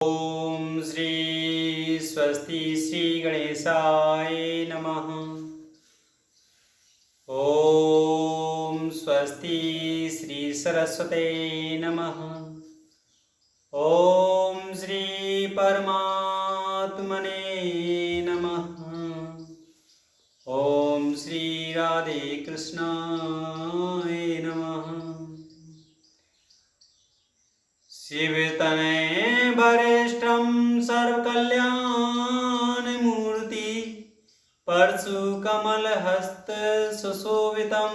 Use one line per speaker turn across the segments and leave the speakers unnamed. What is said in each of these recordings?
ओम श्री स्वस्ति श्री गणेशाय नमः। ओम स्वस्ति श्री सरस्वते नमः। ओम श्री परमात्मने नमः। ओम श्री राधे कृष्णाय नमः। शिवतने वरिष्ठं सर्वकल्याणमूर्ति परशुकमलहस्त सुशोभितं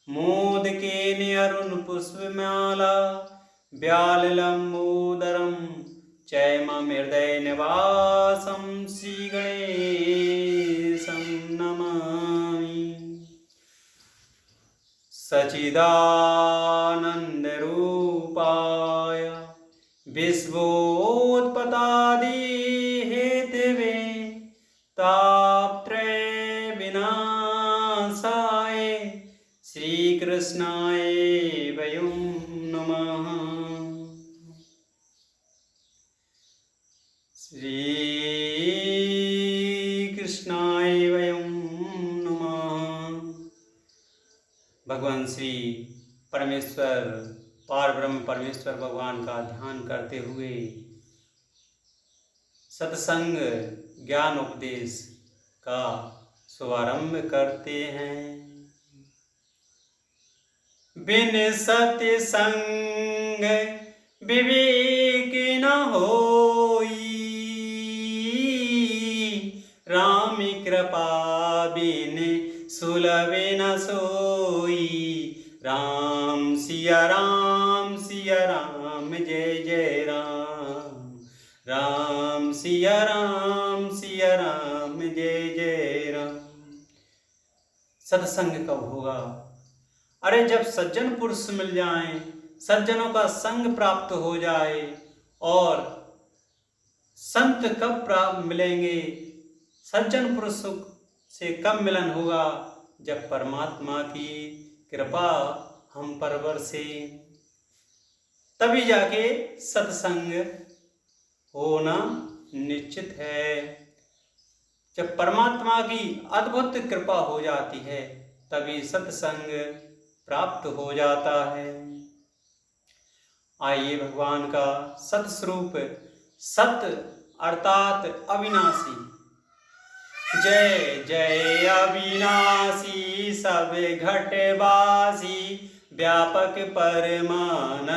मोदकेन अरुणपुष्पमाला व्याललम्बोदरं चैमहृदयनिवासं श्रीगणेशं नमामि। सच्चिदानन्दरूपाय विश्वोत्पत्तिहेतवे तापत्रय विनाशाय श्रीकृष्णाय वयं नमः। श्रीकृष्णाय वयं नमः। भगवान श्री परमेश्वर पारब्रह्म परमेश्वर भगवान का ध्यान करते हुए सत्संग ज्ञान उपदेश का शुभारंभ करते हैं। बिन सत्संग विवेक न होई, राम कृपा बिन सुलभ न सोई। राम सिया राम जय जय राम। राम सिया राम जय जय राम। सत्संग कब होगा? अरे जब सज्जन पुरुष मिल जाएं, सज्जनों का संग प्राप्त हो जाए। और संत कब प्राप्त मिलेंगे? सज्जन पुरुष से कब मिलन होगा? जब परमात्मा की कृपा हम पर बरसे, तभी जाके सत्संग होना निश्चित है। जब परमात्मा की अद्भुत कृपा हो जाती है तभी सत्संग प्राप्त हो जाता है। आइए भगवान का सतस्वरूप सत्य अर्थात अविनाशी, जय जय अविनाशी सब घटवासी व्यापक परमानंदा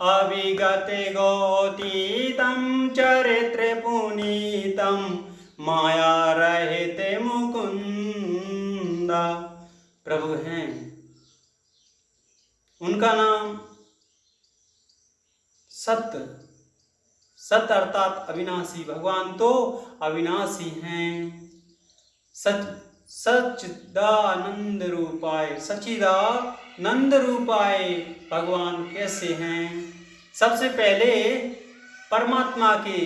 अविगत गौतीतम चरित्र पुनीतम माया रहित मुकुंदा। प्रभु हैं, उनका नाम सत्य। सत्य अर्थात अविनाशी। भगवान तो अविनाशी हैं। सच्चिदानंद रूपाय, सच्चिदानंद रूपाय भगवान कैसे हैं? सबसे पहले परमात्मा के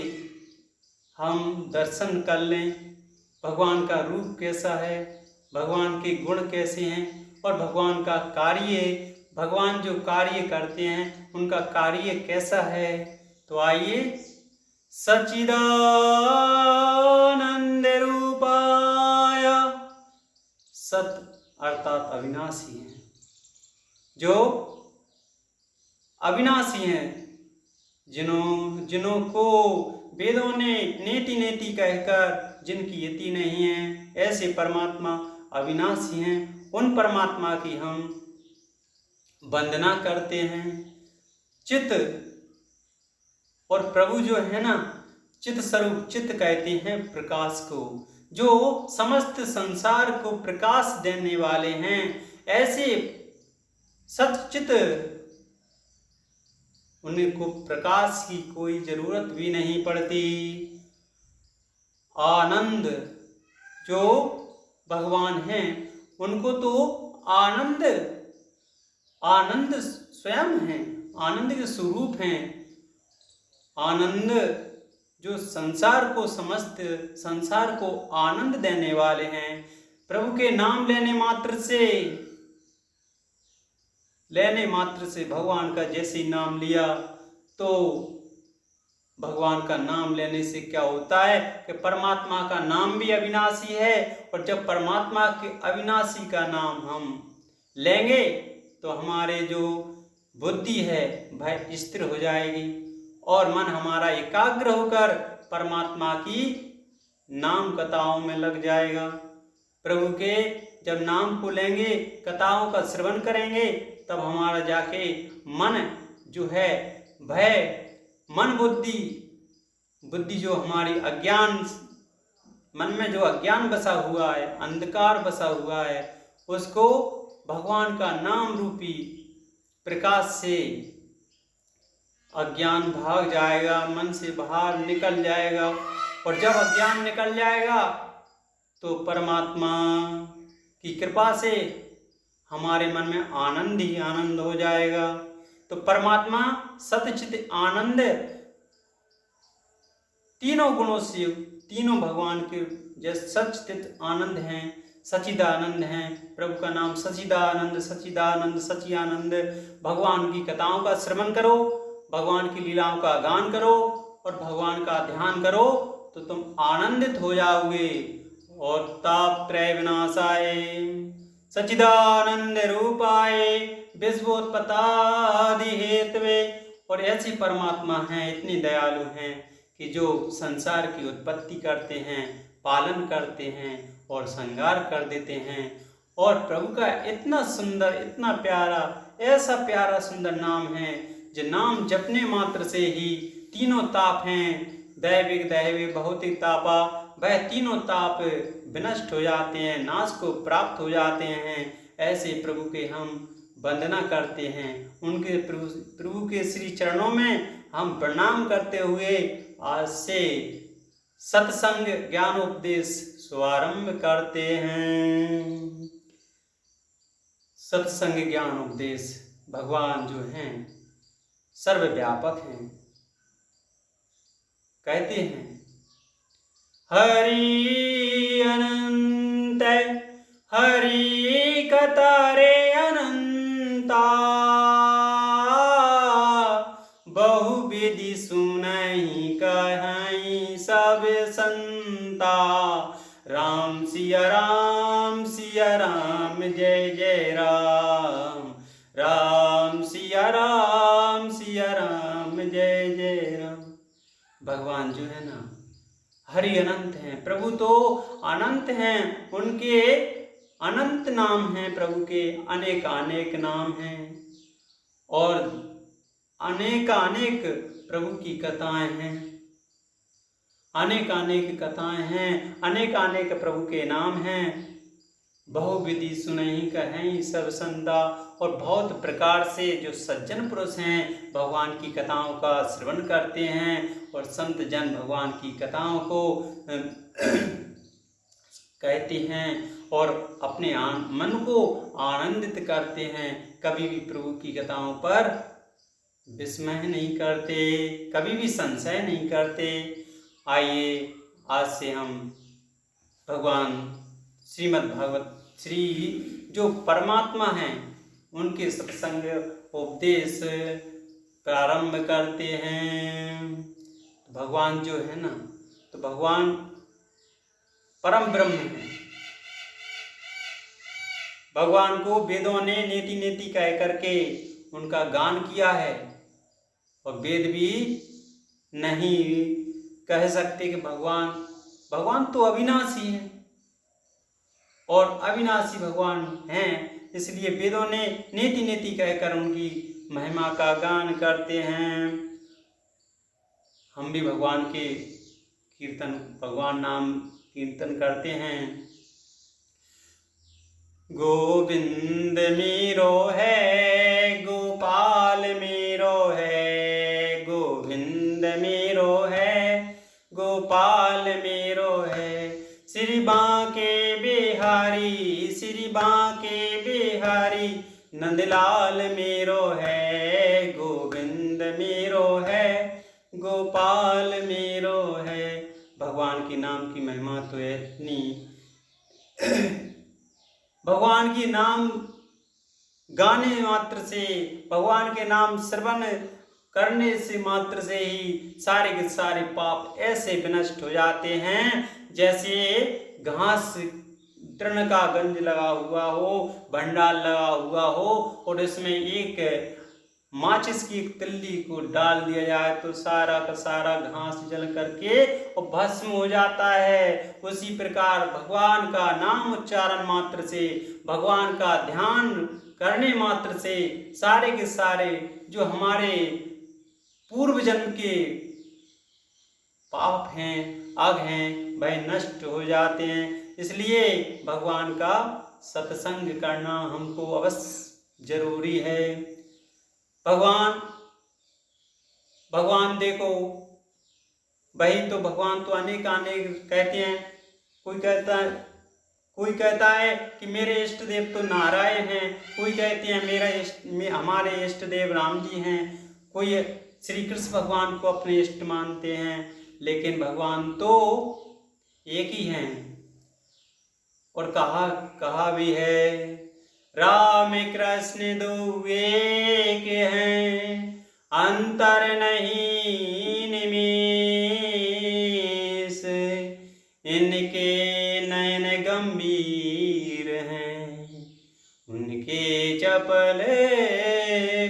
हम दर्शन कर लें। भगवान का रूप कैसा है, भगवान के गुण कैसे हैं और भगवान का कार्य, भगवान जो कार्य करते हैं उनका कार्य कैसा है। तो आइए, सच्चिदानंद रूपाय, सत्य अर्थात अविनाशी हैं। जो अविनाशी हैं, जिन्हों को वेदों ने नेति नेति कहकर जिनकी यति नहीं है, ऐसे परमात्मा अविनाशी हैं। उन परमात्मा की हम वंदना करते हैं। चित्त और प्रभु जो है ना, चित्त स्वरूप, चित्त कहते हैं प्रकाश को, जो समस्त संसार को प्रकाश देने वाले हैं। ऐसे सच्चित, उनको प्रकाश की कोई जरूरत भी नहीं पड़ती। आनंद जो भगवान हैं, उनको तो आनंद स्वयं है, आनंद के स्वरूप हैं। आनंद जो संसार को, समस्त संसार को आनंद देने वाले हैं। प्रभु के नाम लेने मात्र से भगवान का जैसे नाम लिया तो भगवान का नाम लेने से क्या होता है कि परमात्मा का नाम भी अविनाशी है, और जब परमात्मा के अविनाशी का नाम हम लेंगे तो हमारे जो बुद्धि है वह स्थिर हो जाएगी और मन हमारा एकाग्र होकर परमात्मा की नाम कथाओं में लग जाएगा। प्रभु के जब नाम को लेंगे, कथाओं का श्रवण करेंगे, तब हमारा जाके मन जो है वह मन बुद्धि जो हमारी अज्ञान, मन में जो अज्ञान बसा हुआ है, अंधकार बसा हुआ है, उसको भगवान का नाम रूपी प्रकाश से अज्ञान भाग जाएगा, मन से बाहर निकल जाएगा। और जब अज्ञान निकल जाएगा तो परमात्मा की कृपा से हमारे मन में आनंद ही आनंद हो जाएगा। तो परमात्मा सतचित आनंद तीनों गुणों से, तीनों भगवान के जैसे सचित आनंद हैं, सचिदानंद हैं। प्रभु का नाम सचिदानंद, सचिदानंद, सचिदानंद। भगवान की कथाओं का श्रवण करो, भगवान की लीलाओं का गान करो और भगवान का ध्यान करो तो तुम आनंदित हो जाओगे। और ताप त्रय विनाशाय सचिदानंद रूपाय विश्वोत्पत्ति हेतवे। और ऐसे परमात्मा हैं, इतने दयालु हैं कि जो संसार की उत्पत्ति करते हैं, पालन करते हैं और संहार कर देते हैं। और प्रभु का इतना सुंदर, इतना प्यारा, ऐसा प्यारा सुंदर नाम है जो नाम जपने मात्र से ही तीनों ताप हैं, दैविक दैविक भौतिक तापा, वह तीनों ताप विनष्ट हो जाते हैं, नाश को प्राप्त हो जाते हैं। ऐसे प्रभु के हम वंदना करते हैं। उनके प्रभु के श्री चरणों में हम प्रणाम करते हुए आज से सत्संग ज्ञानोपदेश शुभारंभ करते हैं। सत्संग ज्ञानोपदेश भगवान जो हैं सर्वव्यापक हैं। कहते हैं हरि अनंत, हरि कतारे अनंता, बहुविधि सुनहि कहहि सब संता। राम सिया राम, सिया राम जय जय राम, राम सिया राम, सिया राम जय जय राम। भगवान जो है ना हरि अनंत हैं, प्रभु तो अनंत हैं, उनके अनंत नाम हैं, प्रभु के अनेक अनेक नाम हैं और अनेक अनेक प्रभु की कथाएं हैं, अनेक अनेक कथाएं हैं, अनेक अनेक प्रभु के नाम हैं। बहुविधि सुनहि कहहि सब संता। और बहुत प्रकार से जो सज्जन पुरुष हैं भगवान की कथाओं का श्रवण करते हैं और संत जन भगवान की कथाओं को कहते हैं और अपने मन को आनंदित करते हैं। कभी भी प्रभु की कथाओं पर विस्मय नहीं करते, कभी भी संशय नहीं करते। आइए आज से हम भगवान श्रीमद् भगवत श्री जो परमात्मा हैं उनके सत्संग उपदेश प्रारंभ करते हैं। भगवान जो है ना, तो भगवान परम ब्रह्म है। भगवान को वेदों ने नेति नेति कह करके उनका गान किया है और वेद भी नहीं कह सकते कि भगवान तो अविनाशी है और अविनाशी भगवान हैं। इसलिए वेदों ने नेति नेति कहकर उनकी महिमा का गान करते हैं। हम भी भगवान के कीर्तन, भगवान नाम कीर्तन करते हैं। गोविंद मेरो है, गोपाल मेरो है, गोविंद मेरो है, गोपाल मेरो है। श्री बांके बिहारी, श्री बांके बिहारी, नंदलाल मेरो है, गोविंद मेरो है, गोपाल मेरो है। भगवान के नाम की महिमा तो इतनी भगवान की नाम गाने मात्र से, भगवान के नाम श्रवण करने से मात्र से ही सारे के सारे पाप ऐसे विनष्ट हो जाते हैं जैसे घास तृण का गंज लगा हुआ हो, भंडार लगा हुआ हो और इसमें एक माचिस की एक तिल्ली को डाल दिया जाए तो सारा का सारा घास जल करके और भस्म हो जाता है। उसी प्रकार भगवान का नाम उच्चारण मात्र से, भगवान का ध्यान करने मात्र से सारे के सारे जो हमारे पूर्व जन्म के पाप हैं, अघ हैं, वह नष्ट हो जाते हैं। इसलिए भगवान का सत्संग करना हमको अवश्य जरूरी है। भगवान देखो, वही तो भगवान तो अनेक अनेक कहते हैं। कोई कहता है कि मेरे इष्ट देव तो नारायण हैं, कोई कहते हैं हमारे इष्ट देव राम जी हैं, कोई श्री कृष्ण भगवान को अपने इष्ट मानते हैं, लेकिन भगवान तो एक ही हैं। और कहा भी है, राम कृष्ण दो एक हैं, अंतर नहीं निमेष, इनके नयन गंभीर हैं, उनके चपल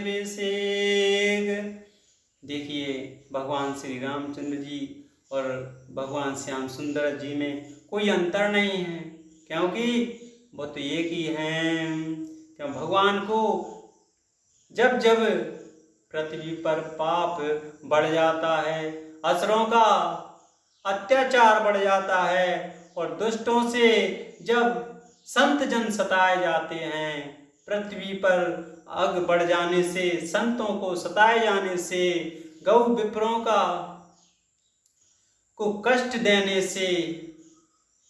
अभिषेक। देखिए भगवान श्री रामचंद्र जी और भगवान श्याम सुंदर जी में कोई अंतर नहीं है, क्योंकि वो तो एक ही हैं। क्यों भगवान को जब जब पृथ्वी पर पाप बढ़ जाता है, असुरों का अत्याचार बढ़ जाता है और दुष्टों से जब संत जन सताए जाते हैं, पृथ्वी पर अग बढ़ जाने से, संतों को सताए जाने से, गौ विप्रों को कष्ट देने से,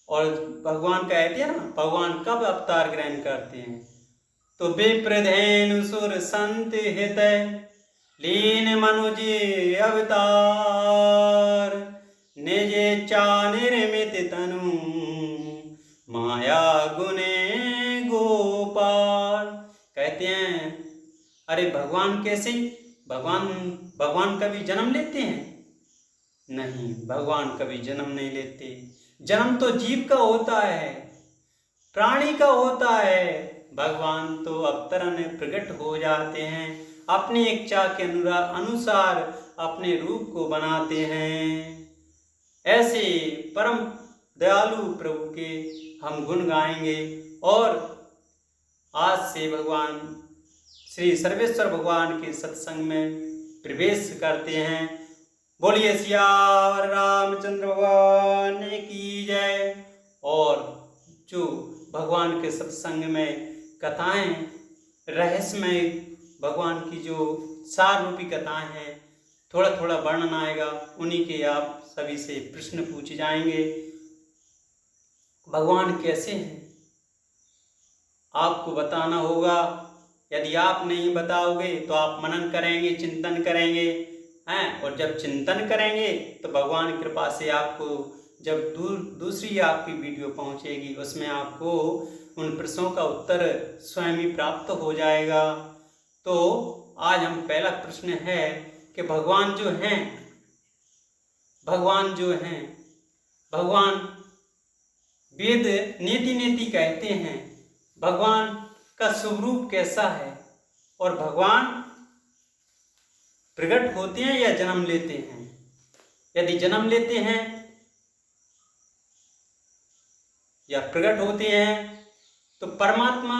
और भगवान कहते हैं ना, भगवान कब अवतार ग्रहण करते हैं तो विप्रधेनु सुर संत हित लीन मनुज अवतार, निज इच्छा निर्मित तनु माया गुने गोपाल। कहते हैं अरे भगवान कैसे, भगवान कभी जन्म लेते हैं? नहीं, भगवान कभी जन्म नहीं लेते। जन्म तो जीव का होता है, प्राणी का होता है। भगवान तो अवतरण प्रकट हो जाते हैं, अपनी इच्छा के अनुसार अपने रूप को बनाते हैं। ऐसे परम दयालु प्रभु के हम गुण गाएंगे और आज से भगवान श्री सर्वेश्वर भगवान के सत्संग में प्रवेश करते हैं। बोलिए सियावर रामचंद्र भगवान की जय। और जो भगवान के सत्संग में कथाएं, रहस्यमय भगवान की जो सार रूपी कथाएं हैं, थोड़ा थोड़ा वर्णन आएगा, उन्हीं के आप सभी से प्रश्न पूछे जाएंगे। भगवान कैसे हैं आपको बताना होगा। यदि आप नहीं बताओगे तो आप मनन करेंगे, चिंतन करेंगे हैं, और जब चिंतन करेंगे तो भगवान की कृपा से आपको जब दूसरी आपकी वीडियो पहुंचेगी उसमें आपको उन प्रश्नों का उत्तर स्वयं ही प्राप्त हो जाएगा। तो आज हम पहला प्रश्न है कि भगवान वेद नीति नीति कहते हैं, भगवान का स्वरूप कैसा है और भगवान प्रकट होते हैं या जन्म लेते हैं? यदि जन्म लेते हैं या प्रकट होते हैं तो परमात्मा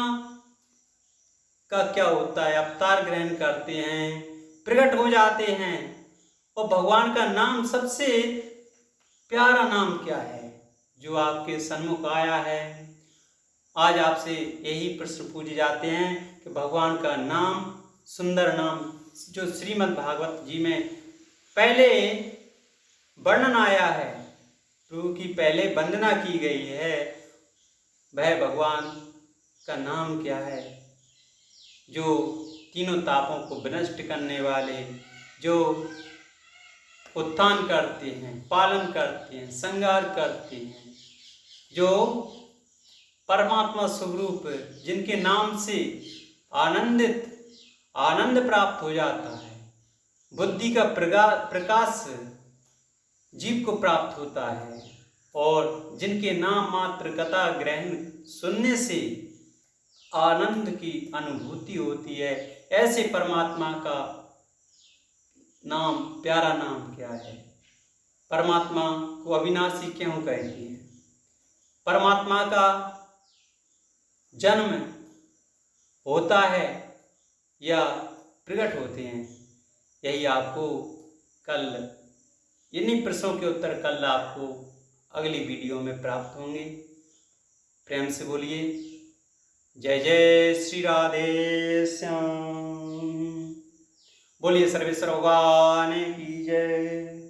का क्या होता है? अवतार ग्रहण करते हैं, प्रकट हो जाते हैं। और भगवान का नाम सबसे प्यारा नाम क्या है जो आपके सन्मुख आया है? आज आपसे यही प्रश्न पूछे जाते हैं कि भगवान का नाम, सुंदर नाम जो श्रीमद् भागवत जी में पहले वर्णन आया है, प्रभु की पहले वंदना की गई है, वह भगवान का नाम क्या है? जो तीनों तापों को विनष्ट करने वाले, जो उत्थान करते हैं, पालन करते हैं, संहार करते हैं, जो परमात्मा स्वरूप, जिनके नाम से आनंद प्राप्त हो जाता है, बुद्धि का प्रकाश जीव को प्राप्त होता है और जिनके नाम मात्र कथा ग्रहण सुनने से आनंद की अनुभूति होती है, ऐसे परमात्मा का नाम, प्यारा नाम क्या है? परमात्मा को अविनाशी क्यों कहते हैं? परमात्मा का जन्म होता है या प्रकट होते हैं, यही आपको कल, इन्हीं प्रश्नों के उत्तर कल आपको अगली वीडियो में प्राप्त होंगे। प्रेम से बोलिए जय जय श्री राधे श्याम। बोलिए सर्वेश्वर भगवान की जय।